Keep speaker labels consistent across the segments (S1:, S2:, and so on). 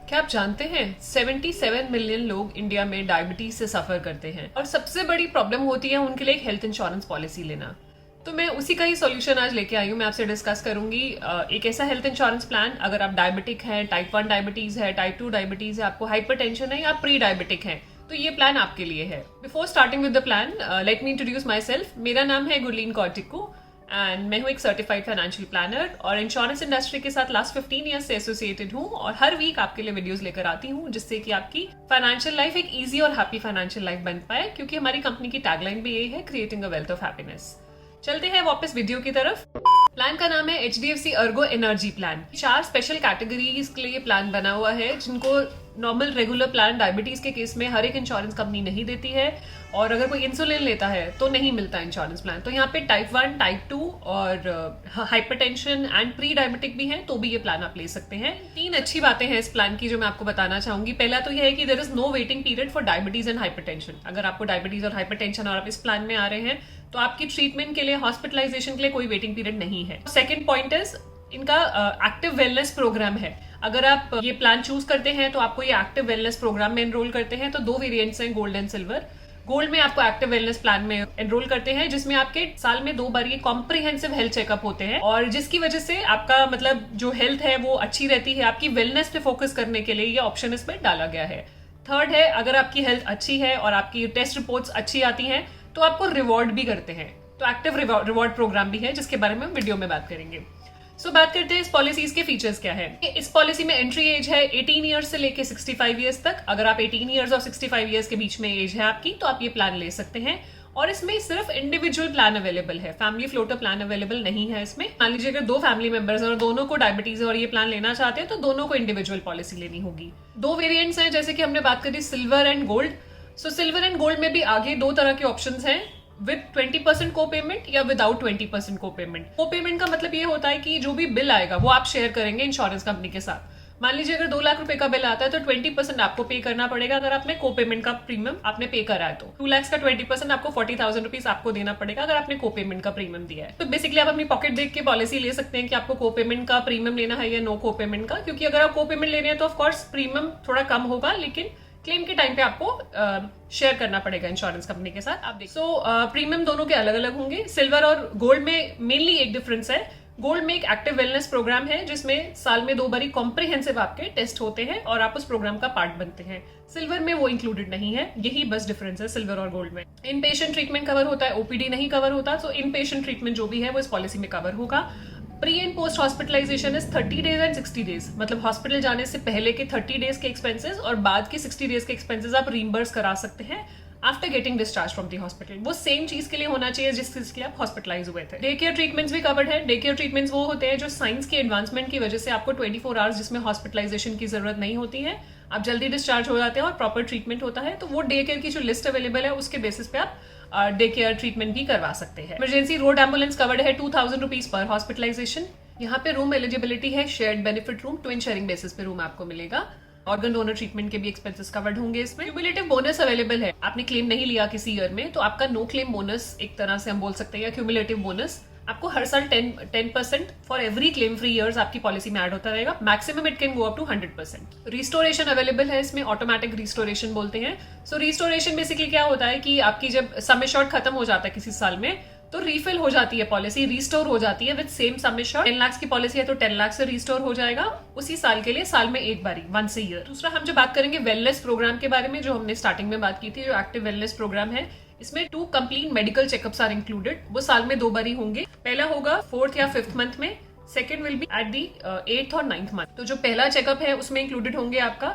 S1: क्या आप जानते हैं 77 मिलियन लोग इंडिया में डायबिटीज से सफर करते हैं और सबसे बड़ी प्रॉब्लम होती है उनके लिए एक हेल्थ इंश्योरेंस पॉलिसी लेना। तो मैं उसी का ही सॉल्यूशन आज लेके आई हूँ। मैं आपसे डिस्कस करूंगी एक ऐसा हेल्थ इंश्योरेंस प्लान, अगर आप डायबिटिक हैं, टाइप 1 डायबिटीज है, टाइप 2 डायबिटीज है, आपको हाइपरटेंशन है या प्री डायबिटिक है, तो ये प्लान आपके लिए है। Before starting with the plan, let me introduce my self. मेरा नाम है गुरलीन कौर टिक्कू एंड मैं हूँ एक सर्टिफाइड फाइनेंशियल प्लानर और इंश्योरेंस इंडस्ट्री के साथ लास्ट 15 ईयर्स से एसोसिएटेड हूँ और हर वीक आपके लिए वीडियोस लेकर आती हूँ जिससे कि आपकी फाइनेंशियल लाइफ एक इजी और हैप्पी फाइनेंशियल लाइफ बन पाए, क्योंकि हमारी कंपनी की टैगलाइन भी यही है, creating a wealth of happiness. चलते हैं वापस वीडियो की तरफ। प्लान का नाम है HDFC Ergo energy plan. 4 special categories के लिए प्लान बना हुआ है जिनको नॉर्मल रेगुलर प्लान डायबिटीज के केस में हर एक इंश्योरेंस कंपनी नहीं देती है, और अगर कोई इंसुलिन लेता है तो नहीं मिलता इंश्योरेंस प्लान। तो यहाँ पे टाइप 1, टाइप 2 और हाइपरटेंशन एंड प्री डायबिटिक भी हैं, तो भी ये प्लान आप ले सकते हैं। 3 अच्छी बातें हैं इस प्लान की जो मैं आपको बताना चाहूंगी। पहला तो यह है कि there is no waiting period for diabetes and hypertension. अगर आपको डायबिटीज और हाइपरटेंशन और आप इस प्लान में आ रहे हैं तो आपकी ट्रीटमेंट के लिए, हॉस्पिटलाइजेशन के लिए कोई वेटिंग पीरियड नहीं है। सेकेंड पॉइंट इज इनका एक्टिव वेलनेस प्रोग्राम है। अगर आप ये प्लान चूज करते हैं तो आपको ये एक्टिव वेलनेस प्रोग्राम में एनरोल करते हैं। तो 2 वेरिएंट्स हैं, गोल्ड एंड सिल्वर। गोल्ड में आपको एक्टिव वेलनेस प्लान में एनरोल करते हैं जिसमें आपके साल में 2 बार ये कॉम्प्रिहेंसिव हेल्थ चेकअप होते हैं, और जिसकी वजह से आपका मतलब जो हेल्थ है वो अच्छी रहती है। आपकी वेलनेस पे फोकस करने के लिए ये ऑप्शन इसमें डाला गया है। थर्ड है, अगर आपकी हेल्थ अच्छी है और आपकी टेस्ट रिपोर्ट्स अच्छी आती हैं तो आपको रिवॉर्ड भी करते हैं। तो एक्टिव रिवॉर्ड प्रोग्राम भी है जिसके बारे में हम वीडियो में बात करेंगे। सो बात करते हैं इस पॉलिसीज के फीचर्स क्या है। इस पॉलिसी में एंट्री एज है 18 ईयर्स से लेके 65 ईयर्स तक। अगर आप 18 ईयर्स और 65 ईयर्स के बीच में एज है आपकी तो आप ये प्लान ले सकते हैं, और इसमें सिर्फ इंडिविजुअल प्लान अवेलेबल है, फैमिली फ्लोटर प्लान अवेलेबल नहीं है इसमें। मान लीजिए अगर 2 फैमिली मेंबर्स हैं और दोनों को डायबिटीज है और ये प्लान लेना चाहते हैं तो दोनों को इंडिविजुअल पॉलिसी लेनी होगी। 2 वेरिएंट्स हैं, जैसे कि हमने बात करी silver and gold. So silver and gold में भी आगे 2 तरह के ऑप्शंस हैं, विद 20% को पेमेंट या विदाउट 20% को पेमेंट। को पेमेंट का मतलब ये होता है कि जो भी बिल आएगा वो आप शेयर करेंगे इंश्योरेंस कंपनी के साथ। मान लीजिए अगर 2 लाख रुपए का बिल आता है तो 20% आपको पे करना पड़ेगा अगर आपने को पेमेंट का प्रीमियम आपने पे करा है। तो 2 लाख का 20% आपको 40,000 रुपीज आपको देना पड़ेगा अगर आपने को पेमेंट का प्रीमियम दिया है। तो बेसिकली आप अपनी पॉकेट देख के पॉलिसी ले सकते हैं कि आपको को पेमेंट का प्रीमियम लेना है या नो को पेमेंट का, क्योंकि अगर आप को पेमेंट ले रहे हैं तो ऑफकोर्स प्रीमियम थोड़ा कम होगा, लेकिन क्लेम के टाइम पे आपको शेयर करना पड़ेगा इंश्योरेंस कंपनी के साथ। आप देखिए, सो प्रीमियम दोनों के अलग अलग होंगे। सिल्वर और गोल्ड में मेनली एक डिफरेंस है। गोल्ड में एक एक्टिव वेलनेस प्रोग्राम है जिसमें साल में 2 बारी कॉम्प्रिहेंसिव आपके टेस्ट होते हैं और आप उस प्रोग्राम का पार्ट बनते हैं। सिल्वर में वो इंक्लूडेड नहीं है, यही बस डिफरेंस है सिल्वर और गोल्ड में। इन पेशेंट ट्रीटमेंट कवर होता है, OPD नहीं कवर होता। तो इन पेशेंट ट्रीटमेंट जो भी है वो इस पॉलिसी में कवर होगा। Pre and post hospitalization is 30 days and 60 days, मतलब हॉस्पिटल जाने से पहले के 30 डेज के एक्सपेंसेस और बाद के 60 डेज के एक्सपेंसेस आप रीइंबर्स करा सकते हैं after getting discharge from the hospital. वो सेम चीज के लिए होना चाहिए जिस चीज के लिए आप हॉस्पिटलाइज हुए थे। डे केयर ट्रीटमेंट्स भी कवर्ड है। डे केयर ट्रीटमेंट्स वो होते हैं जो साइंस की एडवांसमेंट की वजह से आपको 24 आवर्स जिसमें हॉस्पिटलाइजेशन की जरूरत नहीं होती है, आप जल्दी डिस्चार्ज हो जाते हैं और प्रॉपर ट्रीटमेंट होता है। तो वो डे केयर की जो लिस्ट अवेलेबल है उसके बेसिस पे आप डे केयर ट्रीटमेंट भी करवा सकते हैं। इमरजेंसी रोड एम्बुलेंस कवर्ड है 2,000 रुपीज पर हॉस्पिटलाइजेशन। यहाँ पे रूम एलिजिबिलिटी है shared benefit room, twin sharing basis पे रूम आपको मिलेगा। ऑर्गन डोनर ट्रीटमेंट के भी एक्सपेंसेस कवर्ड होंगे इसमें। क्यूमुलेटिव बोनस अवेलेबल है। आपने क्लेम नहीं लिया किसी ईयर में तो आपका नो क्लेम बोनस एक तरह से हम बोल सकते हैं, या क्यूमुलेटिव बोनस आपको हर साल 10% for every claim free years आपकी पॉलिसी में ऐड होता रहेगा। Maximum it can go up to 100%। Restoration available है इसमें, ऑटोमेटिक रिस्टोरेशन बोलते हैं। सो रिस्टोरेशन बेसिकली क्या होता है कि आपकी जब सम एश्योर्ड खत्म हो जाता है किसी साल में तो रीफिल हो जाती है पॉलिसी, रिस्टोर हो जाती है with same sum assured. 10 lakh की पॉलिसी है तो 10 लाख से रिस्टोर हो जाएगा उसी साल के लिए, साल में एक बारी, वंस अ ईयर। दूसरा हम जो बात करेंगे वेलनेस प्रोग्राम के बारे में, जो हमने स्टार्टिंग में बात की थी, जो एक्टिव वेलनेस प्रोग्राम है, इसमें 2 complete medical checkups are included. वो साल में 2 बारी होंगे। पहला होगा 4th या 5th मंथ में, second will be at the 8th और 9th मंथ। तो जो पहला चेकअप है उसमें इंक्लूडेड होंगे आपका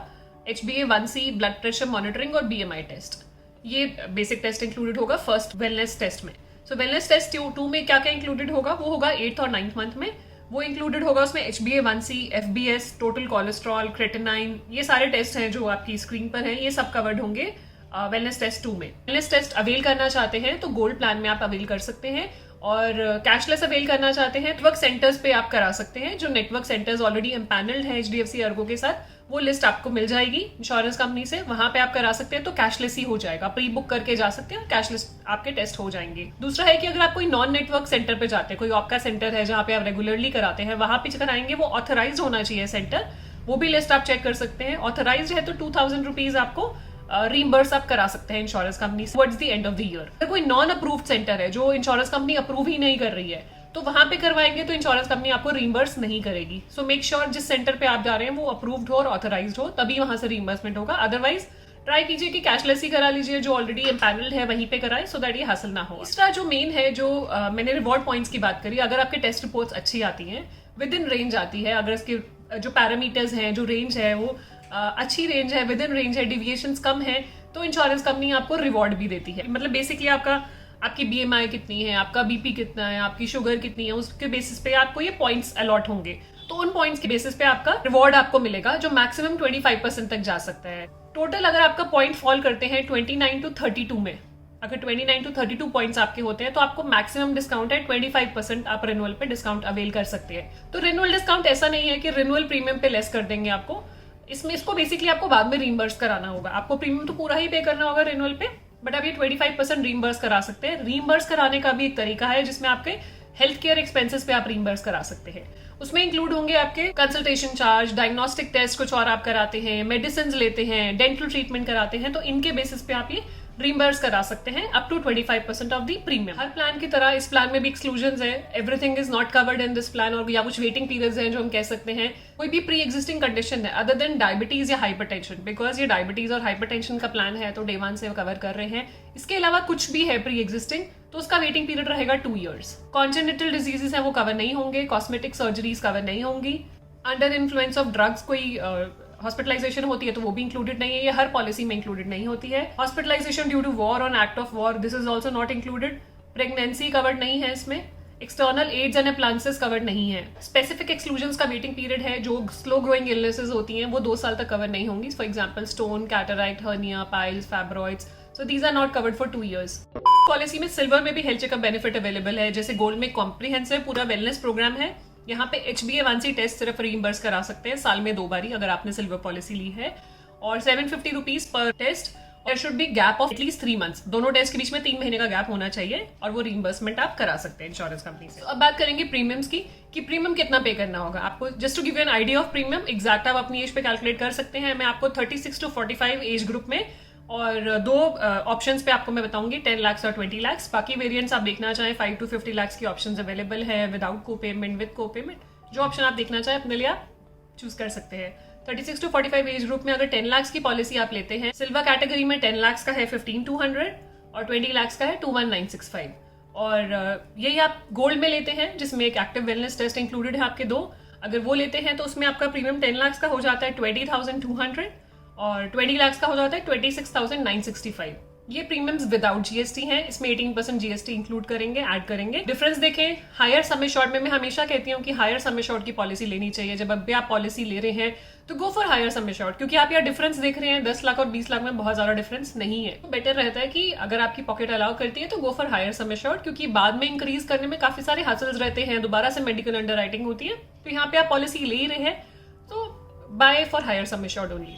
S1: HbA1c, ब्लड प्रेशर मॉनिटरिंग और BMI टेस्ट। ये बेसिक टेस्ट इंक्लूडेड होगा फर्स्ट वेलनेस टेस्ट में। सो वेलनेस टेस्ट 2 में क्या क्या इंक्लूडेड होगा, वो होगा 8th और 9th मंथ में। वो इंक्लूडेड होगा उसमें HbA1c, FBS, total cholesterol, creatinine, ये सारे टेस्ट हैं जो आपकी स्क्रीन पर हैं, ये सब कवर्ड होंगे वेलनेस टेस्ट 2 में। वेलनेस टेस्ट अवेल करना चाहते हैं तो गोल्ड प्लान में आप अवेल कर सकते हैं, और कैशलेस अवेल करना चाहते हैं नेटवर्क सेंटर्स पे आप करा सकते हैं। जो नेटवर्क सेंटर्स ऑलरेडी एम्पैनल्ड हैं HDFC अर्गो के साथ, वो लिस्ट आपको मिल जाएगी इंश्योरेंस कंपनी से, वहां पे आप करा सकते हैं। तो कैशलेस ही हो जाएगा, प्री बुक करके जा सकते हैं, कैशलेस आपके टेस्ट हो जाएंगे। दूसरा है कि अगर आप कोई नॉन नेटवर्क सेंटर पे जाते हैं, कोई आपका सेंटर है जहाँ पे आप रेगुलरली कराते हैं, वहां पे कराएंगे, वो ऑथराइज होना चाहिए सेंटर, वो भी लिस्ट आप चेक कर सकते हैं। ऑथराइज्ड है तो 2000 रुपीज आपको रीइंबर्स आप करा सकते हैं इंश्योरेंस कंपनी से towards the end of the year. अगर कोई नॉन अप्रूव्ड सेंटर है जो इंश्योरेंस कंपनी अप्रूव ही नहीं कर रही है तो वहां पे करवाएंगे तो इंश्योरेंस कंपनी आपको रीइंबर्स नहीं करेगी। सो मेक श्योर जिस सेंटर पे आप जा रहे हैं वो अप्रूव्ड हो और ऑथराइज्ड हो, तभी वहां से रीइंबर्समेंट होगा। अदरवाइज ट्राई कीजिए कि कैशलेस ही करा लीजिए, जो ऑलरेडी एम्पैनल्ड है वहीं पे कराए, सो दैट ये हासिल ना हो। तीसरा जो मेन है, जो मैंने रिवॉर्ड पॉइंट्स की बात करी, अगर आपके टेस्ट रिपोर्ट्स अच्छी आती हैं, विद इन रेंज आती है, अगर इसके जो पैरामीटर्स हैं, जो रेंज है वो अच्छी रेंज है, विद इन रेंज है, डिविएशंस कम है, तो इंश्योरेंस कंपनी आपको रिवॉर्ड भी देती है। मतलब बेसिकली आपकी BMI कितनी है, आपका BP कितना है, आपकी शुगर कितनी है, उसके बेसिस पे आपको ये पॉइंट्स अलॉट होंगे। तो उन पॉइंट्स के बेसिस पे आपका रिवॉर्ड आपको मिलेगा, जो मैक्सिमम 25% तक जा सकता है। टोटल अगर आपका पॉइंट फॉल करते हैं 29 to 32 में, अगर 29 to 32 पॉइंट्स आपके होते हैं तो आपको मैक्सिमम डिस्काउंट है 25% आप रिन्यूअल पे डिस्काउंट अवेल कर सकते हैं। तो रिन्यूअल डिस्काउंट ऐसा नहीं है कि रिन्यूअल प्रीमियम पे लेस कर देंगे आपको, इसको बेसिकली आपको बाद में रीइंबर्स कराना होगा। आपको प्रीमियम तो पूरा ही पे करना होगा रिन्यूअल पे, बट आप ये 25% रीइंबर्स करा सकते हैं। रीइंबर्स कराने का भी एक तरीका है जिसमें आपके हेल्थ केयर एक्सपेंसेस पे आप रीइंबर्स करा सकते हैं। उसमें इंक्लूड होंगे आपके कंसल्टेशन चार्ज, डायग्नोस्टिक टेस्ट कुछ और आप कराते हैं, मेडिसिन लेते हैं, डेंटल ट्रीटमेंट कराते हैं, तो इनके बेसिस पे आप ये रीइंबर्स करा सकते हैं up to 25% of the premium. हर प्लान की तरह इस प्लान में भी एक्सक्लूजन्स है, everything is not covered in this plan, और या कुछ वेटिंग पीरियड्स हैं जो हम कह सकते हैं। कोई भी प्री एग्जिस्टिंग कंडीशन है अदर देन डायबिटीज या हाइपरटेंशन, बिकॉज ये डायबिटीज और हाइपरटेंशन का प्लान है तो डे 1 से कवर कर रहे हैं। इसके अलावा कुछ भी है प्री एग्जिस्टिंग तो उसका वेटिंग पीरियड रहेगा 2 years। कॉन्जेनिटल डिजीजेस हैं वो कवर नहीं होंगे, कॉस्मेटिक सर्जरीज कवर नहीं होंगी, अंडर इन्फ्लुएंस ऑफ ड्रग्स कोई हॉस्पिटलाइजेशन होती है तो वो भी इंक्लूडेड नहीं है, ये हर पॉलिसी में इंक्लूडेड नहीं होती है। Hospitalization due to war on act of war, this is also not included. Pregnancy covered नहीं है इसमें, external aids and appliances covered नहीं है। स्पेसिफिक एक्सक्लूजन्स का वेटिंग पीरियड है, जो स्लो ग्रोइंग इलनेसेस होती हैं वो 2 साल तक कवर नहीं होंगी। For example stone, cataract, hernia, piles, fibroids, so these are not covered for 2 years। Policy में सिल्वर में भी हेल्थ चेकअप बेनिफिट अवेलेबल है, जैसे गोल्ड में कॉम्प्रिहेंसिव पूरा वेलनेस प्रोग्राम है। यहाँ पे HbA1c टेस्ट सिर्फ रीइंबर्स करा सकते हैं साल में 2 बारी अगर आपने सिल्वर पॉलिसी ली है, और 750 रुपीज पर test. There should be gap of at least 3 months, दोनों टेस्ट के बीच में 3 महीने का गैप होना चाहिए, और वो रीइंबर्समेंट आप करा सकते हैं इंश्योरेंस कंपनी से। अब बात करेंगे प्रीमियम्स की, कि प्रीमियम कितना पे करना होगा आपको। Just to give you an idea of premium, exact आप अपनी एज पे कैलकुलेट कर सकते हैं। मैं आपको 36 to 45 एज ग्रुप में और 2 ऑप्शंस पे आपको मैं बताऊंगी, 10 lakhs और 20 lakhs। बाकी वेरिएंट्स आप देखना चाहें 5 to 50 lakhs की ऑप्शंस अवेलेबल है, विदाउट को पेमेंट, विद को पेमेंट, जो ऑप्शन आप देखना चाहें अपने लिए आप चूज कर सकते हैं। 36 to 45 एज ग्रुप में अगर 10 lakhs की पॉलिसी आप लेते हैं, सिल्वर कैटेगरी में 10 lakhs का है 15,200 और 20 lakhs का है 21,965। और यही आप गोल्ड में लेते हैं जिसमें एक एक्टिव वेलनेस टेस्ट इंक्लूडेड है आपके 2, अगर वो लेते हैं तो उसमें आपका प्रीमियम 10 lakhs का हो जाता है 20,200 और 20 lakhs का हो जाता है 26,965। ये प्रीमियम्स विदाउट GST हैं, इसमें 18% GST इंक्लूड करेंगे, ऐड करेंगे। डिफरेंस देखें, हायर सम एश्योर्ड में मैं हमेशा कहती हूँ कि हायर सम एश्योर्ड की पॉलिसी लेनी चाहिए। जब अभी आप पॉलिसी ले रहे हैं तो go for higher sum assured, क्योंकि आप यहाँ डिफरेंस देख रहे हैं 10 लाख और 20 लाख में बहुत ज्यादा डिफरेंस नहीं है। तो बेटर रहता है कि अगर आपकी पॉकेट अलाउ करती है तो go for higher sum assured, क्योंकि बाद में इंक्रीज करने में काफी सारे हासिल्स रहते हैं, दोबारा से मेडिकल अंडरराइटिंग होती है। तो यहाँ पे आप पॉलिसी ले ही रहे हैं तो buy for higher sum assured only.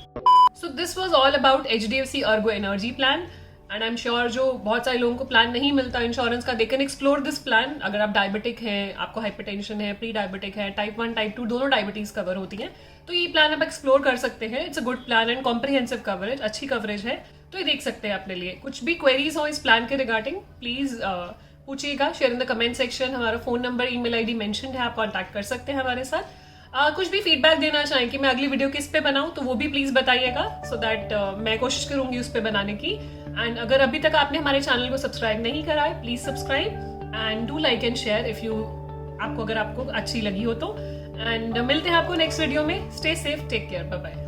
S1: So this was all about HDFC Ergo energy plan, and I am sure जो बहुत सारे लोगों को प्लान नहीं मिलता इंश्योरेंस का, they can explore this plan. अगर आप डायबिटिक हैं, आपको हाइपरटेंशन है, प्री डायबिटिक है, टाइप 1 टाइप 2 दोनों डायबिटीज कवर होती हैं, तो ये प्लान आप एक्सप्लोर कर सकते हैं। It's a good plan and comprehensive coverage, अच्छी कवरेज है, तो ये देख सकते हैं अपने लिए। कुछ भी क्वेरीज हो इस प्लान के रिगार्डिंग प्लीज पूछिएगा, share in the comment section. हमारा phone number, email ID mentioned है, आप कॉन्टैक्ट कर सकते हैं हमारे साथ। कुछ भी फीडबैक देना चाहें कि मैं अगली वीडियो किस पे बनाऊं तो वो भी प्लीज बताइएगा, सो दैट मैं कोशिश करूंगी उस पे बनाने की। एंड अगर अभी तक आपने हमारे चैनल को सब्सक्राइब नहीं करा है, please subscribe and do like and share if you अगर आपको अच्छी लगी हो तो। एंड मिलते हैं आपको नेक्स्ट वीडियो में। Stay safe, take care, bye bye.